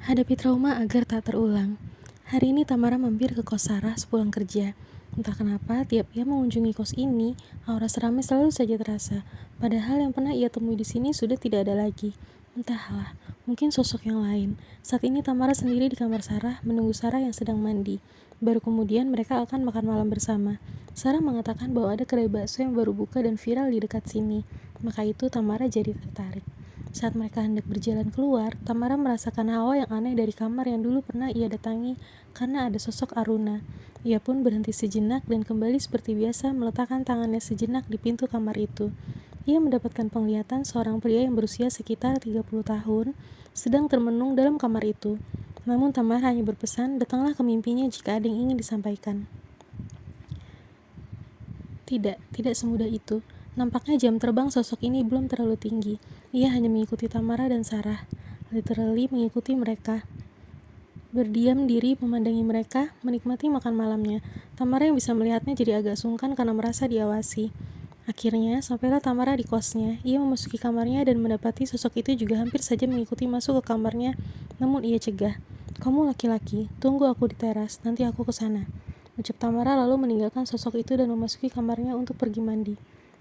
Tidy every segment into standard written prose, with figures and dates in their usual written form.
Hadapi trauma agar tak terulang. Hari ini Tamara mampir ke kos Sarah sepulang kerja. Entah kenapa, tiap ia mengunjungi kos ini, aura seramnya selalu saja terasa. Padahal yang pernah ia temui di sini sudah tidak ada lagi. Entahlah, mungkin sosok yang lain. Saat ini Tamara sendiri di kamar Sarah, menunggu Sarah yang sedang mandi. Baru kemudian mereka akan makan malam bersama. Sarah mengatakan bahwa ada kedai bakso yang baru buka dan viral di dekat sini. Maka itu Tamara jadi tertarik. Saat mereka hendak berjalan keluar, Tamara merasakan hawa yang aneh dari kamar yang dulu pernah ia datangi karena ada sosok Aruna. Ia pun berhenti sejenak dan kembali seperti biasa meletakkan tangannya sejenak di pintu kamar itu. Ia mendapatkan penglihatan seorang pria yang berusia sekitar 30 tahun sedang termenung dalam kamar itu. Namun Tamara hanya berpesan, datanglah ke mimpinya jika ada yang ingin disampaikan. Tidak semudah itu. Nampaknya jam terbang sosok ini belum terlalu tinggi. Ia hanya mengikuti Tamara dan Sarah. Literally mengikuti mereka. Berdiam diri memandangi mereka, menikmati makan malamnya. Tamara yang bisa melihatnya jadi agak sungkan karena merasa diawasi. Akhirnya, sampailah Tamara di kosnya. Ia memasuki kamarnya dan mendapati sosok itu juga hampir saja mengikuti masuk ke kamarnya, namun ia cegah. "Kamu laki-laki, tunggu aku di teras, nanti aku ke sana," ucap Tamara lalu meninggalkan sosok itu dan memasuki kamarnya untuk pergi mandi.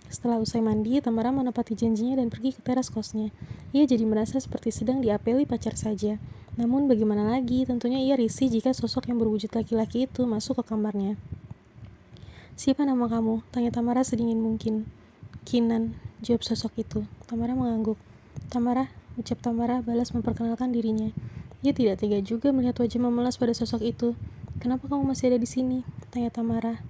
Setelah usai mandi, Tamara menepati janjinya dan pergi ke teras kosnya. Ia jadi merasa seperti sedang diapeli pacar saja. Namun bagaimana lagi, tentunya ia risih jika sosok yang berwujud laki-laki itu masuk ke kamarnya. "Siapa nama kamu?" tanya Tamara sedingin mungkin. "Kinan," jawab sosok itu. Tamara mengangguk. "Tamara," ucap Tamara balas memperkenalkan dirinya. Ia tidak tega juga melihat wajah memelas pada sosok itu. "Kenapa kamu masih ada di sini?" tanya Tamara.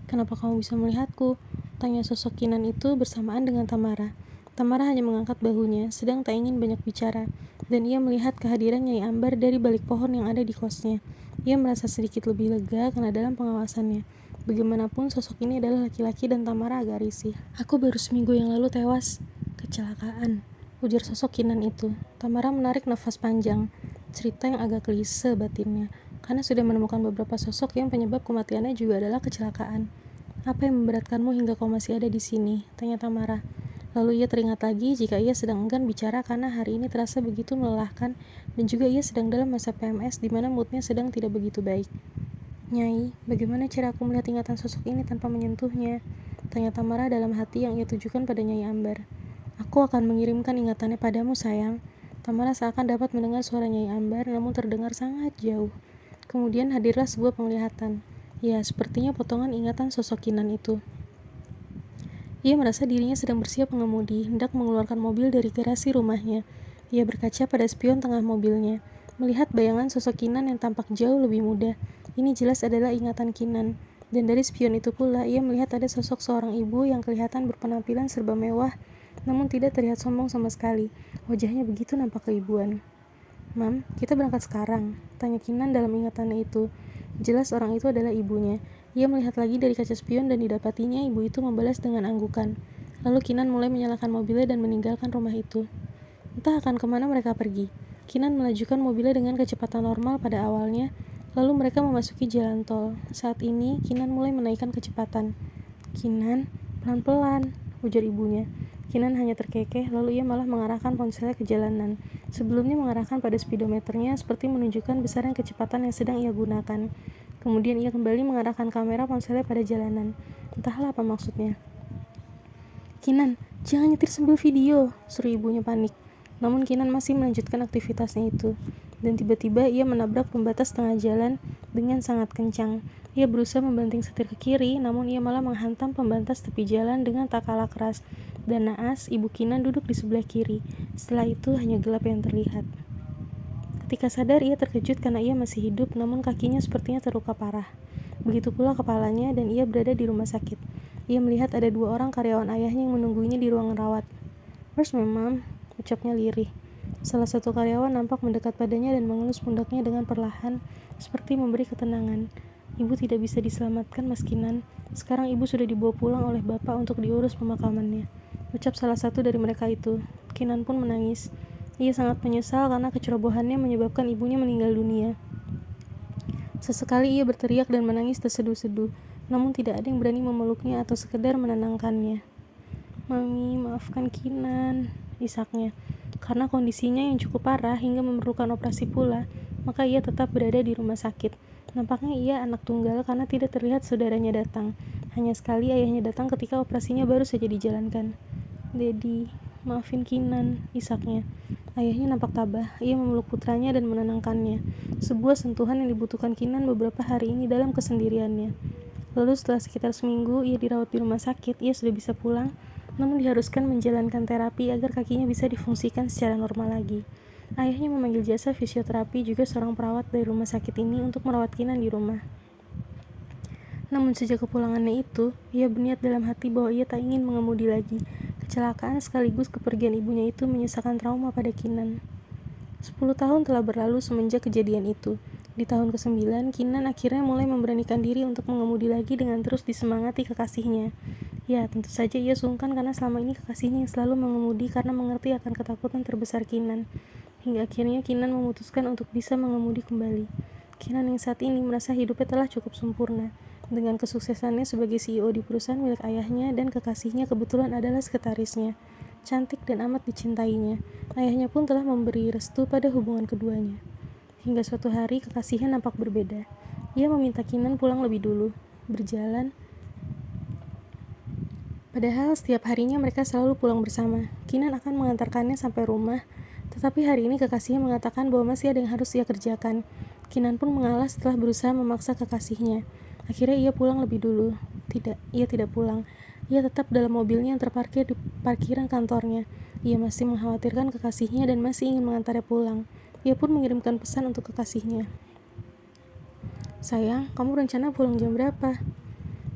"Kenapa kamu bisa melihatku?" tanya sosok Kinan itu bersamaan dengan Tamara. Tamara hanya mengangkat bahunya, sedang tak ingin banyak bicara, dan ia melihat kehadiran Nyai Ambar dari balik pohon yang ada di kosnya. Ia merasa sedikit lebih lega karena dalam pengawasannya. Bagaimanapun sosok ini adalah laki-laki dan Tamara agak risih. "Aku baru seminggu yang lalu tewas. Kecelakaan," ujar sosok Kinan itu. Tamara menarik nafas panjang. Cerita yang agak klise batinnya, karena sudah menemukan beberapa sosok yang penyebab kematiannya juga adalah kecelakaan. "Apa yang memberatkanmu hingga kau masih ada di sini?" tanya Tamara. Lalu ia teringat lagi jika ia sedang enggan bicara karena hari ini terasa begitu melelahkan dan juga ia sedang dalam masa PMS di mana moodnya sedang tidak begitu baik. "Nyai, bagaimana cara aku melihat ingatan sosok ini tanpa menyentuhnya?" tanya Tamara dalam hati yang ia tujukan pada Nyai Ambar. "Aku akan mengirimkan ingatannya padamu, sayang." Tamara seakan dapat mendengar suara Nyai Ambar namun terdengar sangat jauh. Kemudian hadirlah sebuah penglihatan. Ya, sepertinya potongan ingatan sosok Kinan itu. Ia merasa dirinya sedang bersiap mengemudi, hendak mengeluarkan mobil dari garasi rumahnya. Ia berkaca pada spion tengah mobilnya, melihat bayangan sosok Kinan yang tampak jauh lebih muda. Ini jelas adalah ingatan Kinan. Dan dari spion itu pula, ia melihat ada sosok seorang ibu yang kelihatan berpenampilan serba mewah, namun tidak terlihat sombong sama sekali. Wajahnya begitu nampak keibuan. "Mam, kita berangkat sekarang?" tanya Kinan dalam ingatannya itu. Jelas orang itu adalah ibunya. Ia melihat lagi dari kaca spion dan didapatinya ibu itu membalas dengan anggukan. Lalu Kinan mulai menyalakan mobilnya dan meninggalkan rumah itu. Entah akan kemana mereka pergi. Kinan melajukan mobilnya dengan kecepatan normal pada awalnya, lalu mereka memasuki jalan tol. Saat ini, Kinan mulai menaikkan kecepatan. "Kinan, pelan-pelan," ujar ibunya. Kinan hanya terkekeh, lalu ia malah mengarahkan ponselnya ke jalanan. Sebelumnya mengarahkan pada speedometernya seperti menunjukkan besaran kecepatan yang sedang ia gunakan. Kemudian ia kembali mengarahkan kamera ponselnya pada jalanan. Entahlah apa maksudnya. "Kinan, jangan nyetir sambil video," seru ibunya panik. Namun Kinan masih melanjutkan aktivitasnya itu. Dan tiba-tiba ia menabrak pembatas tengah jalan dengan sangat kencang. Ia berusaha membanting setir ke kiri, namun ia malah menghantam pembatas tepi jalan dengan tak kalah keras. Dan naas, ibu Kinan duduk di sebelah kiri. Setelah itu hanya gelap yang terlihat. Ketika sadar, ia terkejut karena ia masih hidup, namun kakinya sepertinya terluka parah. Begitu pula kepalanya, dan ia berada di rumah sakit. Ia melihat ada 2 orang karyawan ayahnya yang menungguinya di ruangan rawat. "Where's my mom?" ucapnya lirih. Salah satu karyawan nampak mendekat padanya dan mengelus pundaknya dengan perlahan, seperti memberi ketenangan. "Ibu tidak bisa diselamatkan, Mas Kinan. Sekarang ibu sudah dibawa pulang oleh bapak untuk diurus pemakamannya," ucap salah satu dari mereka itu. Kinan pun menangis. Ia sangat menyesal karena kecerobohannya menyebabkan ibunya meninggal dunia. Sesekali ia berteriak dan menangis terseduh-seduh, namun tidak ada yang berani memeluknya atau sekedar menenangkannya. "Mami, maafkan Kinan," isaknya. Karena kondisinya yang cukup parah hingga memerlukan operasi pula, maka ia tetap berada di rumah sakit. Nampaknya ia anak tunggal karena tidak terlihat saudaranya datang. Hanya sekali ayahnya datang ketika operasinya baru saja dijalankan. "Dedi, maafin Kinan," isaknya. Ayahnya nampak tabah. Ia memeluk putranya dan menenangkannya. Sebuah sentuhan yang dibutuhkan Kinan beberapa hari ini dalam kesendiriannya. Lalu setelah sekitar seminggu ia dirawat di rumah sakit, ia sudah bisa pulang, namun diharuskan menjalankan terapi agar kakinya bisa difungsikan secara normal lagi. Ayahnya memanggil jasa fisioterapi juga seorang perawat dari rumah sakit ini untuk merawat Kinan di rumah. Namun sejak kepulangannya itu, ia berniat dalam hati bahwa ia tak ingin mengemudi lagi. Kecelakaan sekaligus kepergian ibunya itu menyisakan trauma pada Kinan. 10 tahun telah berlalu semenjak kejadian itu. Di tahun ke-9, Kinan akhirnya mulai memberanikan diri untuk mengemudi lagi dengan terus disemangati kekasihnya. Ya, tentu saja ia sungkan karena selama ini kekasihnya yang selalu mengemudi karena mengerti akan ketakutan terbesar Kinan. Hingga akhirnya Kinan memutuskan untuk bisa mengemudi kembali. Kinan yang saat ini merasa hidupnya telah cukup sempurna. Dengan kesuksesannya sebagai CEO di perusahaan milik ayahnya dan kekasihnya kebetulan adalah sekretarisnya. Cantik dan amat dicintainya. Ayahnya pun telah memberi restu pada hubungan keduanya. Hingga suatu hari kekasihnya nampak berbeda. Ia meminta Kinan pulang lebih dulu. Berjalan. Padahal setiap harinya mereka selalu pulang bersama. Kinan akan mengantarkannya sampai rumah. Tetapi hari ini kekasihnya mengatakan bahwa masih ada yang harus ia kerjakan. Kinan pun mengalah setelah berusaha memaksa kekasihnya. Akhirnya ia pulang lebih dulu. Tidak, ia tidak pulang. Ia tetap dalam mobilnya yang terparkir di parkiran kantornya. Ia masih mengkhawatirkan kekasihnya dan masih ingin mengantarnya pulang. Ia pun mengirimkan pesan untuk kekasihnya. "Sayang, kamu rencana pulang jam berapa?"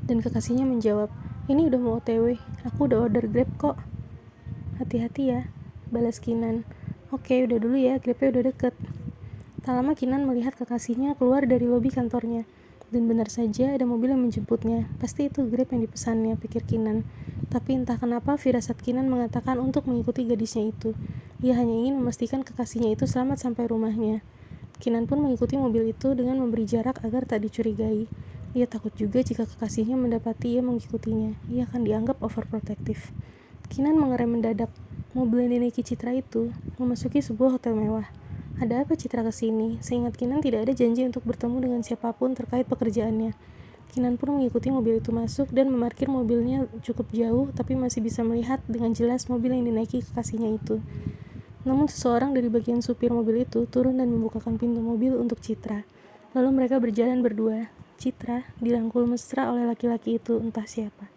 Dan kekasihnya menjawab, "Ini udah mau OTW, aku udah order Grab kok." "Hati-hati ya," balas Kinan. "Oke, udah dulu ya, Grabnya udah deket." Tak lama Kinan melihat kekasihnya keluar dari lobi kantornya. Dan benar saja ada mobil yang menjemputnya. Pasti itu Grab yang dipesannya, pikir Kinan. Tapi entah kenapa firasat Kinan mengatakan untuk mengikuti gadisnya itu. Ia hanya ingin memastikan kekasihnya itu selamat sampai rumahnya. Kinan pun mengikuti mobil itu dengan memberi jarak agar tak dicurigai. Ia takut juga jika kekasihnya mendapati ia mengikutinya. Ia akan dianggap overprotective. Kinan mengerem mendadak. Mobil yang dinaiki Citra itu memasuki sebuah hotel mewah. Ada apa Citra kesini? Seingat Kinan tidak ada janji untuk bertemu dengan siapapun terkait pekerjaannya. Kinan pun mengikuti mobil itu masuk dan memarkir mobilnya cukup jauh, tapi masih bisa melihat dengan jelas mobil yang dinaiki kekasihnya itu. Namun seseorang dari bagian supir mobil itu turun dan membukakan pintu mobil untuk Citra. Lalu mereka berjalan berdua. Citra dirangkul mesra oleh laki-laki itu, entah siapa.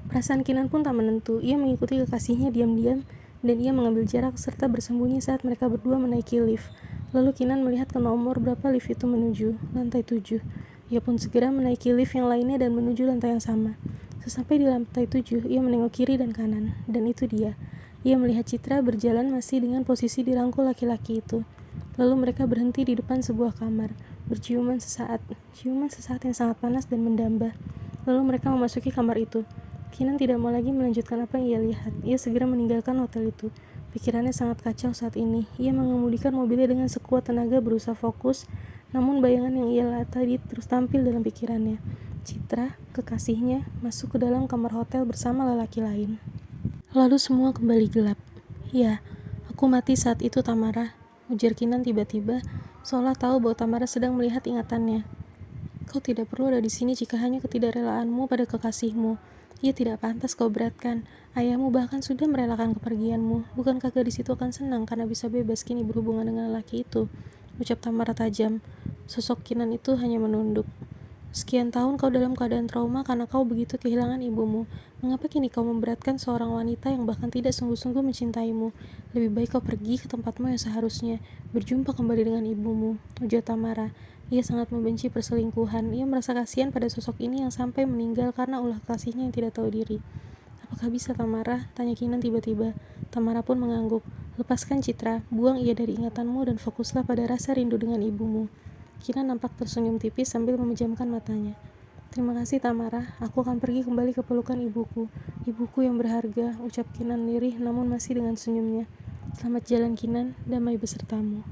Perasaan Kinan pun tak menentu. Ia mengikuti kekasihnya diam-diam dan ia mengambil jarak serta bersembunyi saat mereka berdua menaiki lift. Lalu Kinan melihat ke nomor berapa lift itu menuju, lantai 7. Ia pun segera menaiki lift yang lainnya dan menuju lantai yang sama. Sesampai di lantai 7, ia menengok kiri dan kanan, dan itu dia. Ia melihat Citra berjalan masih dengan posisi dirangkul laki-laki itu. Lalu mereka berhenti di depan sebuah kamar, berciuman sesaat yang sangat panas dan mendamba. Lalu mereka memasuki kamar itu. Kinan tidak mau lagi melanjutkan apa yang ia lihat. Ia segera meninggalkan hotel itu. Pikirannya sangat kacau saat ini. Ia mengemudikan mobilnya dengan sekuat tenaga berusaha fokus, namun bayangan yang ia lihat tadi terus tampil dalam pikirannya. Citra, kekasihnya, masuk ke dalam kamar hotel bersama lelaki lain. Lalu semua kembali gelap. "Ya, aku mati saat itu Tamara," ujar Kinan tiba-tiba, seolah tahu bahwa Tamara sedang melihat ingatannya. "Kau tidak perlu ada di sini jika hanya ketidakrelaanmu pada kekasihmu. Ia tidak pantas kau beratkan. Ayahmu bahkan sudah merelakan kepergianmu. Bukankah gadis itu akan senang karena bisa bebas kini berhubungan dengan lelaki itu?" ucap Tamara tajam. Sosok Kinan itu hanya menunduk. "Sekian tahun kau dalam keadaan trauma karena kau begitu kehilangan ibumu. Mengapa kini kau memberatkan seorang wanita yang bahkan tidak sungguh-sungguh mencintaimu? Lebih baik kau pergi ke tempatmu yang seharusnya. Berjumpa kembali dengan ibumu," ujar Tamara. Ia sangat membenci perselingkuhan. Ia merasa kasihan pada sosok ini yang sampai meninggal karena ulah kasihnya yang tidak tahu diri. "Apakah bisa Tamara?" tanya Kinan tiba-tiba. Tamara pun mengangguk. "Lepaskan Citra, buang ia dari ingatanmu dan fokuslah pada rasa rindu dengan ibumu." Kinan nampak tersenyum tipis sambil memejamkan matanya. "Terima kasih Tamara, aku akan pergi kembali ke pelukan ibuku. Ibuku yang berharga," ucap Kinan lirih namun masih dengan senyumnya. "Selamat jalan Kinan, damai besertamu."